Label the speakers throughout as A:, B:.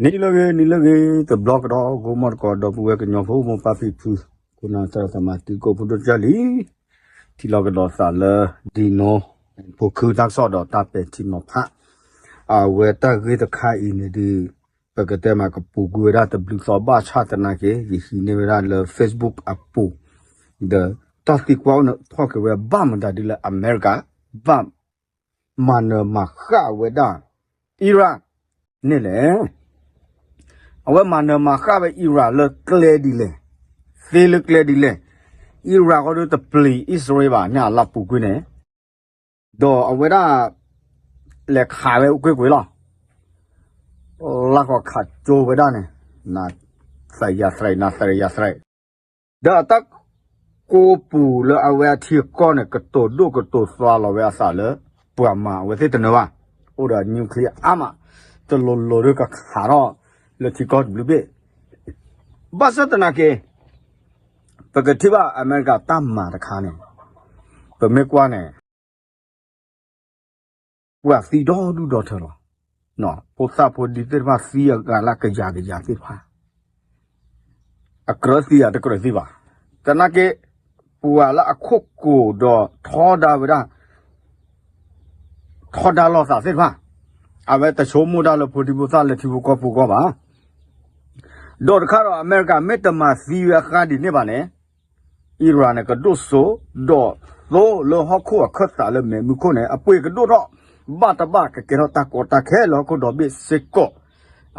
A: Nilage the block dog go more god of work in your home papi pu kuna samati go put jolly tilogado sala dino poku tak sort of tape timo pa where that with the car in the Pagatema Pugura the blue saw bar chatanake he never ran the Facebook apu the toxic one talk where bum that deal America bum man maka weda Iran nile awe man maka we Iran look clear dile they look clear dile Iran go to play Israel ba nya la pugune do aweda le kha we kwe lo la ko kha jo we da ne na sai ya sai da tak ko pu le awe thi ko ne ko to do ko to swa lo we sa le pu ma we te no wa o da nuclear ama to lo ro ka kha ro le thi ko blu be ba sa ta na keปกติว่าอเมริกาตามมาตะคาเนี่ยเปิดไม่กว่าเนี่ยว่าสีดอดูดอเถอะเนาะพอซาพอดีแต่ว่าสีกาละกะยาสิพาอกรสีอะตะกรสีว่าแต่นักเกปัวละอคุกกูดอทอดาเวดาทอดาลอซาสิพาเอาไว้แต่โชมูดาละพอดีบุซาละทิบุกอปูกอบ่าดอตะคาอเมริกาเมตมาสียคาดิเนี่ยบ่าเนี่ยIran ကဒုဆိုတော့လောဟခုအခတ်တာလည်းမြခုနဲ့အပွေကဒုတော့ဘာတဘာကကေတော့တကောတခဲလောကိုတော့ဘစ်စကော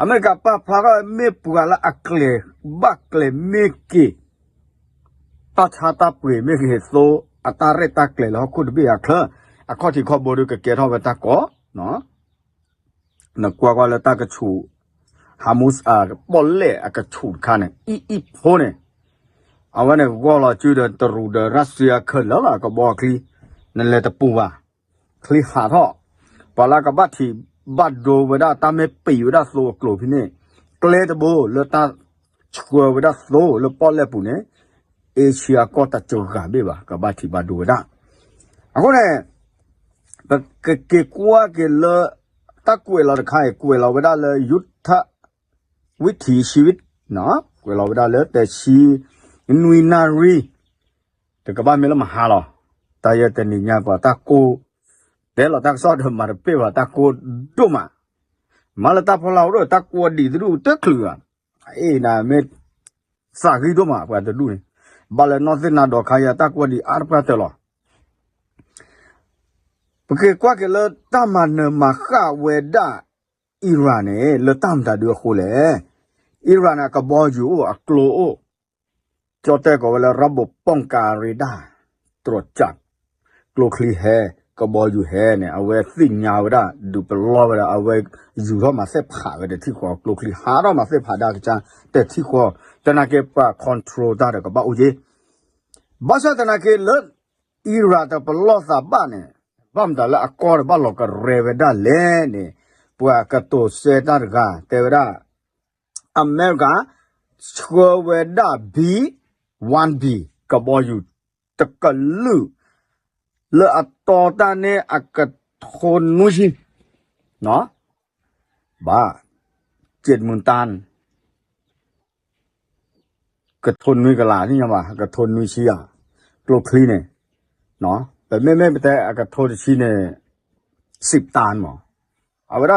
A: အမေရိကပါဖာကမေပူလာအကလေဘကလေမေကီတချာတာပွေမေခေဆိုအတာရတကလေလောခုဒဘီအခအခတိခဘောရကကေတော့ဝတကောနော်နကွာကလည်းတကချူဟာမုစ်အာပေါ်လေအကချူခါနဲ့အီဖိုးနဲ့အဝနဲ့ကောလာကျွတဲ့တရူဒရုရှားခလလာကဘောခလီနလေတပူပါခလီဟာတော့ပါလာကဘတ်တီဘတ်ဒိုဝဒတာမေပီဝဒဆိုကလိုဖိနေကလေတဘိုလတာချွေဝဒဆိုလပေါ်လက်ပူနေအေရှီယာကောတချောကဘေပါကဘတ်တီဘတ်ဒိုဝဒအခုနဲ့ကေကွာကေလတကွေလာခိုင်ကွေလာဝဒလေယုထဝိသီရှိဝိနော်ကွေလာဝဒလေတရှိနွေနာရီတကဘာမဲလမဟာလောတာရတနိညာပါတကိုတဲလတက်ဆော့ဒမရပေပါတကိုဒုမမလတာဖလာတော့တကိုဒီသူတက်ခလူအေးနာမဲစာဂီဒုမပါတဒူဘာလနောသနာတော့ခါရတကိုဒီအာပတလောပကေကွာကလတမနမခဝေဒအီရန်နဲ့လတမ်တာဒူခိုလေအီရန်ကဘောဂျူအကလိုจอแต่ก็เวลาระบบป้องกันเรดาร์ตรวจจับกลัวคลีแฮก็บออยู่แฮเนี่ยเอาไว้สิ่งยาวได้ดูเป็นล้อไว้เอาไว้อยู่รอมาเสพผ่าไว้แต่ที่ขอกลัวคลีหารอมาเสพผ่าได้ก็จะแต่ที่ขอจะนักเก็บปะคอนโทรลได้ก็บ้าโอเคบ้าซะจะนักเก็บเลิศอิรักแต่เป็นล้อซาบ้านเนี่ยบ้ามแต่ละอากอร์บ้านเราก็เรเวด้าเล่เนี่ยปัวกระโตเซต้าก็แต่เวลาอเมริกาชัวเวด้า1B ကဘောယူတကလူလေအတော်တန်နဲ့အကထုံနုရှိနော်ဘာ7မွန်တန်ကထုံနွေကလာนี่မှာကထုံနွေရှိရကလုတ်ခလီနဲ့နော်ဒါမဲတဲ့အကထုံရှိနဲ့10တန်မောအဝရ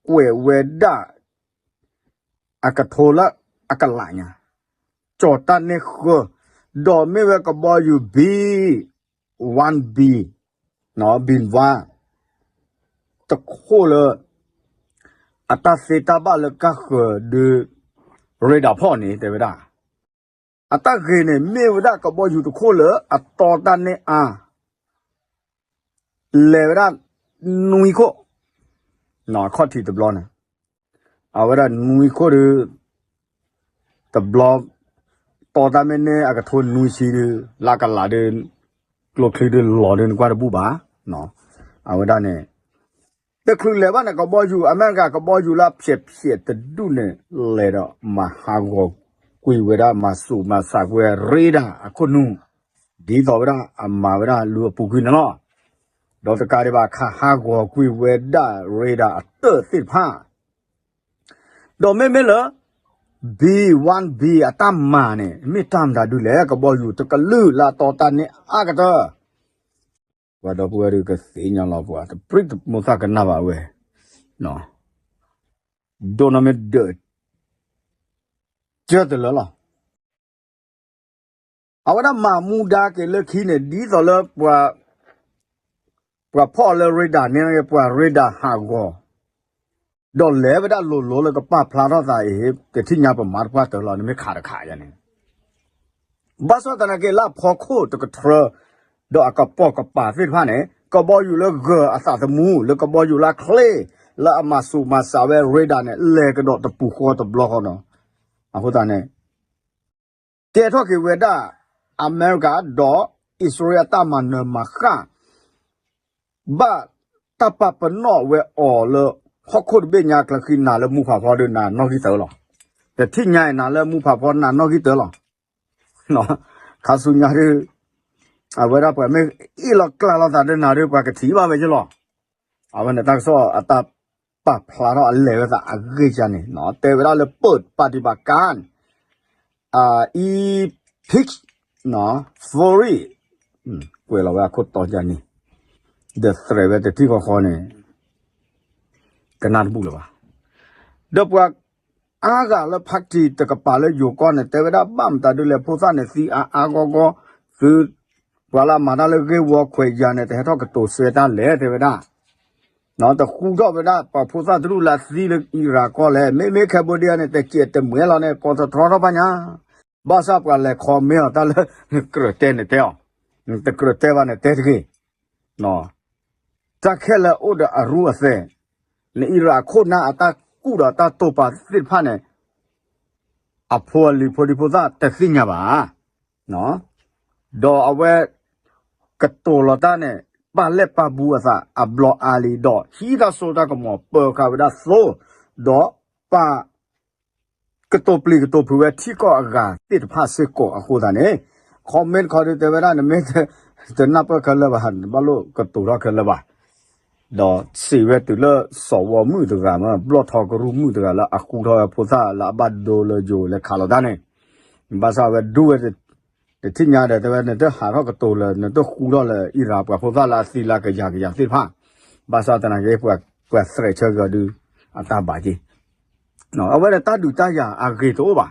A: ကွယ်ဝဲဒအကထုလာအကလာညာจอตันเนี่ยคือดอไม่เวกบออยู่1B เนาะบินว่าตะโคเลยอัตราเซตาบาลก็คือดูเรดาร์พ่อนี่แต่ไม่ได้อัตราเกเนี่ยไม่ได้กบออยู่ตะโคเลยอัตราตันเนี่ยเลวได้นุยโคเนาะข้อที่ตะบลอนะเอาไว้ได้นุยโคหรือตะบลอတော်တမင်းနဲ့အကထုံနူစီလာကလာတဲ့ကလုတ်ခလီတဲ့လော်တဲ့ကွာဘူးပါနော်အဝဒနဲ့တခလူလေဘာနဲ့ကဘောယူအမေရိကကဘောယူလာဖြစ်တဒုနဲ့လေတော့မဟာကိုကွေဝဒမဆူမဆာကွေရေဒါအခုနုဒီတော်ဝဒအမဝဒလူပူခွင်းနော်ဒေါ်တကားရပါခဟာကိုကွေဝဒရေဒါအတသစ်ဖာ do me la B1B atam ne mi tam da du le ka bo yu to ka lu la to ta ne a ka ta wa do pu ri ka se nya la bwa to prit mo sa ka na ba we no do na me de je de la awada ma mu da ke le khi ne di so le bwaพ่อle radar ne ye bwa radar ha go do le ba da lo le ka pa phla da sa e ke thi nya pa ma pa to lo ne me kha da kha ya ne ba so ta na ke la pho kho to ka tra do ka po ka pa fit pha ne ka bo yu le ge a sa ta mu le ka bo yu la clay la ma su ma sa we radar ne le ka do ta pu kho to block ho no a ho ta ne ke tho ke we da America do Israel ta ma ne ma kha ba ta pa pa no we all le ho kho be nya kla khi na le mu pha pho de na no ki to lo te thi nya na le mu pha pho na no ki to lo no kha su nya de a we da pa me i lo kla lo ta de na de pa ka thi ba be ji lo a we ne ta so a ta pa phla ro a le we ta a ge cha ne no te we da le put pa ti ba kan e pitch no for it ကွယ်လောကခုတ်တော်ကြနေ the thread တဲ့တိကိုခေါ်နေကနာဘူးလားတော့ပွားအားကလည်းဖတ်တီတကပါလေယူကောနဲ့တေဝဒပမ်တာဒူလေပိုစာနဲ့စီအာကောကောသူပွာလာမာနာလေကေဝခွေကြနဲ့တဲ့တော့ကတိုဆွေတာလေတေဝဒနော်တခုတော့ဗဒပပိုစာဒူလာစီလေအီရာကောလေမေခဘိုဒီယာနဲ့တကျတဲ့မွေလာနဲ့ပေါ်တော်တော်ပါညာဘာသာပွာလေခေါ်မဲတာလေကရတဲ့နဲ့တဲ့တကရတဲ့ပါနဲ့တဲ့ကြီးနော်တခဲလေအိုဒအရူအစဲလေအီရာခိုနာအတာကူတာတာတော့ပါစစ်ဖာနဲ့အဖော်လီဖိုဒီပိုသာတက်စညာပါနော်ဒေါ်အဝဲကတိုလတာနဲ့ပါလက်ပါဘူးအစားအဘလော်အာလီဒေါ်ဟီဒါဆိုတာကမောပေါ်ကဗဒါဆိုဒေါ်ပါကတိုပလီကတိုဖူဝဲတီကောအကတစ်ဖာစစ်ကောအခုဒါနဲ့คอมเมนต์ခေါ်တဲ့ဗဒါနဲ့မဲတဲ့နပ်ပကလဘာဘလို့ကတိုရကလဘာတော့စီဝဲတူလစောဝမှုတကမှာဘလော့ထောက်ကရူမှုတကလာအခုတော့ပိုစာလာဘတ်ဒိုလဂျိုလေခါလဒနဲ့ဘာသာဝဲဒူဝဲတဲ့တင်ညာတဲ့တဲ့ဟာတော့ကတိုလနဲ့တော့ခူတော့လေအီရာပိုစာလာစီလာကကြာစိဖာဘာသာတနာကေပွက်စရချေကဒူအတာပါကြီးနော်အဝဲတတူတရအဂေတော့ပါ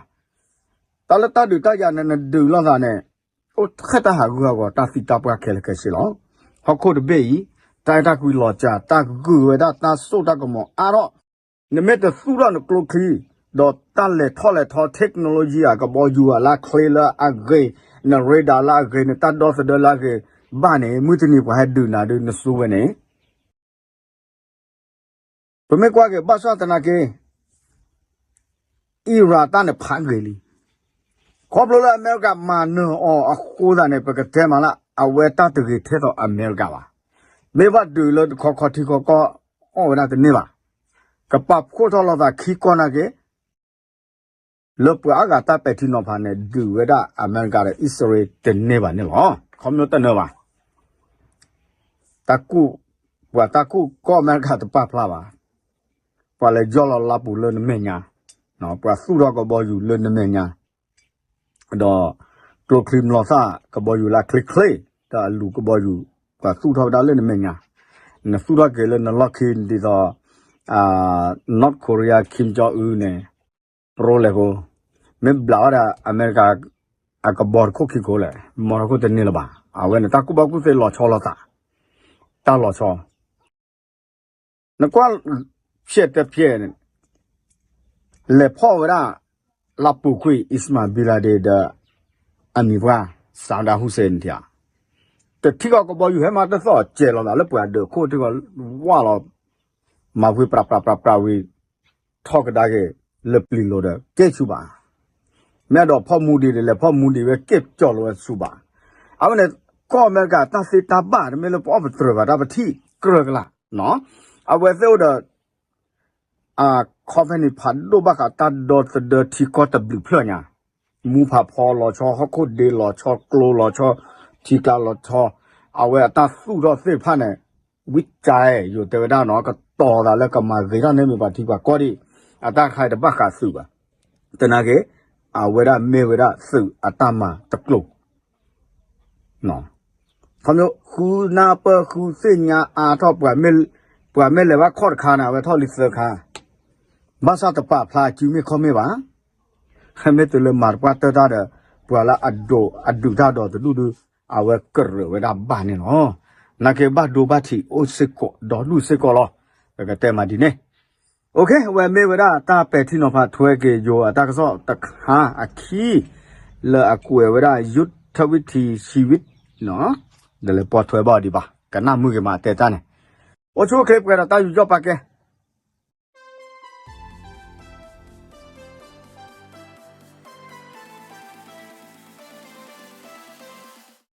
A: တလတတူတရနဲ့ဒူလောက်တာနဲ့ဟိုခက်တာဟာကူကတာစီတာပွက်ခဲလေကရှိလောဟောက်ခုတ်ဘေးတိုင်တာကူလောကြတာကူဝဲတာဆိုတာကမောအာတော့နမက်တဆူရနကလခီတော့တလေထောလေထော technology ကဘောယူလာခလေလာအဂေနရေဒါလာဂေနတတ်တော့စဒလာဂေဘာနေမူတနီပဟဒူနာဒူနဆူဝနေပမေကွာကေဘာသာတနာကေအီရာတန်ဖန်ဂေလီခေါပလိုလာအမေရိကမာနောအခုဒါနေပကတဲမလာအဝဲတတ်တေထဲတော့အမေရိကပါမေဘတ်ဒူလခေါတီခေါအော်ဝနာတနေပါကပပ်ခိုထောလာတာခီကောနာကေလပအာဂတာပက်တီနောဖာနေဒူဝဒအမေရိကရဲ့ Israel တနေပါနေလောကွန်မြူတနေပါတကူဝတကူကောအမေရိကတပပလာပါပလေဂျောလလာပူလနမေညာနော်ပဆူတော့ကဘောယူလနမေညာတော့ကလိုခလီမလောစာကဘောယူလာခလစ်ခလေတာလူကဘောယူကဆူထောက်တာလည်းနမညာနဆူရကလည်းနလခင်ဒီတော့North Korea Kim Jong Un နဲ့ pro လေကိုမဘလာရာအမေရိကအကဘော်ခုခိကိုလေမော်ကိုတနေလပါအဝဲနဲ့တကူဘကူစေလောချောလာတာတာလောချောနကွာဖြက်တဲ့ဖြက်လေဖော်ရာလာပူခွေအစ္စမာဘီလာဒေဒအမီဝါဆာဒါဟူစင်တီယာแต่ที่ก็บอกอยู่ให้มาแต่สอดเจเราแล้วเปิดเดือดโคตรที่ก็ว่าเรามาวิปรับวิทอกได้ก็เล็บลีโลเดเก็บชูบาแม่ดอกพ่อมูดีเลยพ่อมูดีไว้เก็บจอลไว้ชูบาเอาเนี่ยก็แม่กาตาสิตาบ้าไม่รู้พ่อไปตรวจว่าได้ไปที่เกลือกละเนาะเอาไว้เซลเดคอฟเฟนิพันดูบ้ากาตาดอสเดที่ก็ตะบลิเพื่อนเนี่ยมูผาพอหล่อชอเขาโคตรดีหล่อชอกลัวหล่อชอทีกาลทอเอาไว้ตาสู้รอเสียพันเนี่ยวิจัยอยู่แต่ว่าด้านนอกก็ต่อแล้วก็มาเรื่องนี้มีบางทีว่าก็ดี အတာခိုင်တပတ်ခါစုပါတနာကေအဝရမေဝရစုအတမတကလုနော်ဖမျိုးခုနာပခုစညာအာတော့ပွားမဲလေဝခေါ်ခါနာဝထော်လိစခါဘာသာတပဖလာကျူမေခေါ်မေပါခမဲတလမာပွားတတာပွာလာအဒူဒါတော့တူတူအဝကရဝဒဘာနေနော်နာကေဘဒိုဘတိအိုစကောဒေါ်လူစကောလောကတဲ့မဒီနေโอเคဝမေဝဒတာပဲတိနောဖာထွဲကေယောအတာကစောတခါအခီလာအကွယ်ဝဒယုတ်ထဝိတီရှိဝိနော်ဒါလေပေါ်ထွဲပါဒီပါကနမှုကမှာတဲတန်းနေโอချိုခေပကတာယူကြောပါကေ